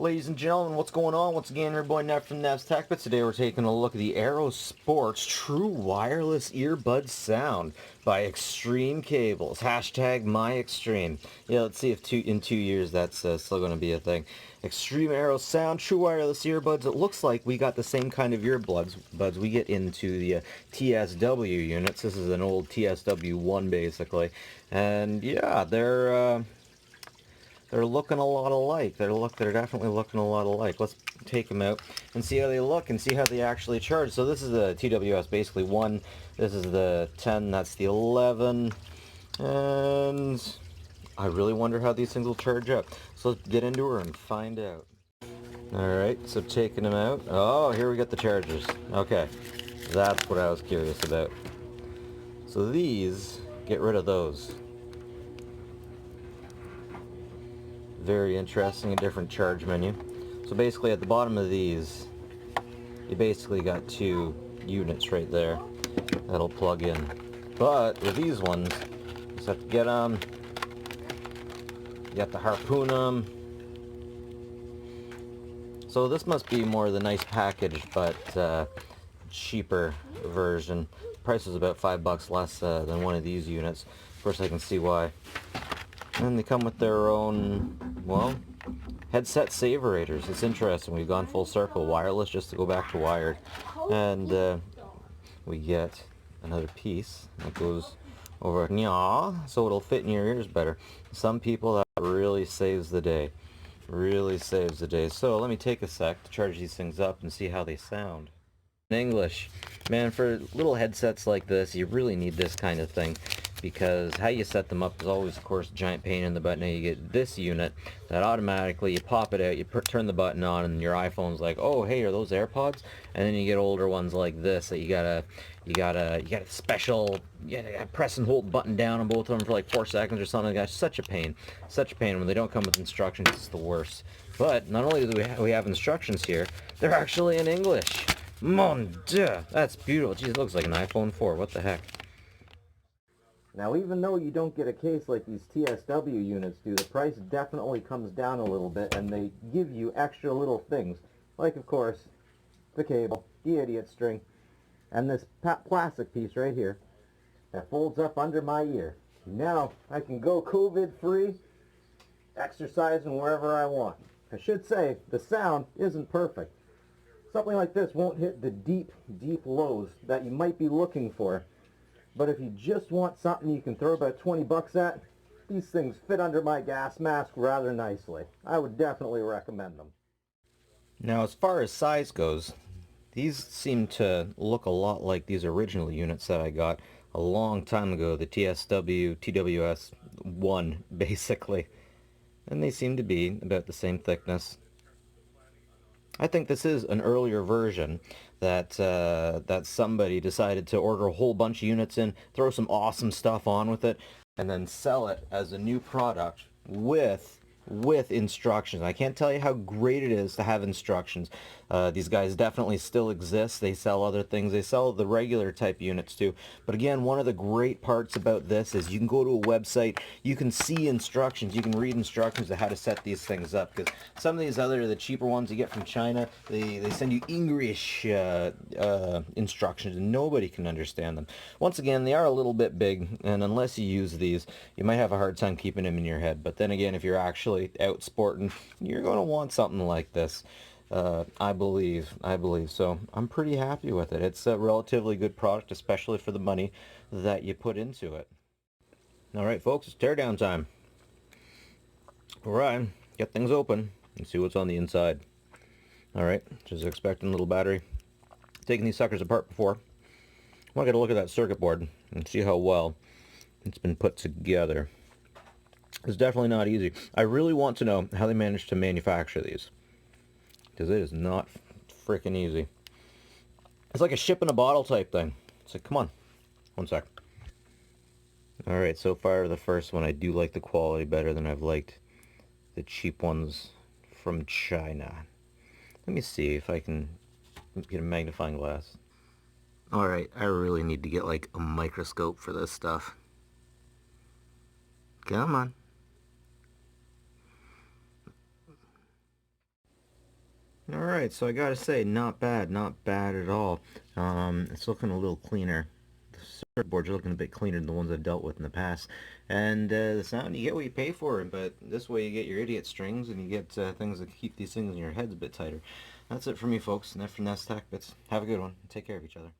Ladies and gentlemen, what's going on? Once again, your boy Nev from Nev's Tech, but today we're taking a look at the Aero Sports True Wireless Earbud Sound by Extreme Cables. Hashtag MyExtreme. Yeah, let's see if in 2 years that's still going to be a thing. Extreme Aero Sound, True Wireless Earbuds. It looks like we got the same kind of earbuds we get into the TSW units. This is an old TSW1 basically. And yeah, they're looking a lot alike. They're definitely looking a lot alike. Let's take them out and see how they look and see how they actually charge. So this is the TWS, basically 1. This is the 10. That's the 11. And I really wonder how these things will charge up. So let's get into her and find out. Alright, so taking them out. Oh, here we got the chargers. Okay, that's what I was curious about. So these, get rid of those. Very interesting, a different charge menu. So basically at the bottom of these, you basically got 2 units right there that'll plug in. But with these ones, you just have to get them, you have to harpoon them. So this must be more the nice package, but cheaper version. Price is about $5 less than one of these units. Of course I can see why. And they come with their own, well, headset saverators. It's interesting. We've gone full circle. Wireless just to go back to wired. And we get another piece that goes over, so it'll fit in your ears better. Some people, that really saves the day. Really saves the day. So let me take a sec to charge these things up and see how they sound. In English, man, for little headsets like this, you really need this kind of thing. Because how you set them up is always, of course, a giant pain in the butt. Now you get this unit that automatically, you pop it out, you turn the button on, and your iPhone's like, oh, hey, are those AirPods? And then you get older ones like this that you gotta special, you gotta press and hold the button down on both of them for like 4 seconds or something. That's such a pain, such a pain. When they don't come with instructions, it's the worst. But not only do we have instructions here, they're actually in English. Mon Dieu, that's beautiful. Geez, it looks like an iPhone 4. What the heck? Now, even though you don't get a case like these TSW units do, the price definitely comes down a little bit, and they give you extra little things. Like, of course, the cable, the idiot string, and this plastic piece right here that folds up under my ear. Now, I can go COVID-free, exercising wherever I want. I should say, the sound isn't perfect. Something like this won't hit the deep, deep lows that you might be looking for. But if you just want something you can throw about 20 bucks at, these things fit under my gas mask rather nicely. I would definitely recommend them. Now, as far as size goes, these seem to look a lot like these original units that I got a long time ago, the TWS 1, basically. And they seem to be about the same thickness. I think this is an earlier version that that somebody decided to order a whole bunch of units in, throw some awesome stuff on with it, and then sell it as a new product with instructions. I can't tell you how great it is to have instructions. These guys definitely still exist. They sell other things. They sell the regular type units too. But again, one of the great parts about this is you can go to a website, you can see instructions, you can read instructions of how to set these things up. Because some of these the cheaper ones you get from China, they send you English instructions and nobody can understand them. Once again, they are a little bit big, and unless you use these, you might have a hard time keeping them in your head. But then again, if you're actually out sporting, you're going to want something like this. I believe. So I'm pretty happy with it. It's a relatively good product, especially for the money that you put into it. Alright folks, it's teardown time. Alright, get things open and see what's on the inside. Alright, just expecting a little battery. Taking these suckers apart before. I want to get a look at that circuit board and see how well it's been put together. It's definitely not easy. I really want to know how they managed to manufacture these, because it is not freaking easy. It's like a ship in a bottle type thing. It's like, come on. One sec. Alright, so far the first one, I do like the quality better than I've liked the cheap ones from China. Let me see if I can get a magnifying glass. Alright, I really need to get like a microscope for this stuff. Come on. Alright, so I gotta say, not bad at all. It's looking a little cleaner. The circuit boards are looking a bit cleaner than the ones I've dealt with in the past. And the sound, you get what you pay for, but this way you get your idiot strings and you get things that keep these things in your heads a bit tighter. That's it for me, folks. And that's from Nest Tech Bits. Have a good one. Take care of each other.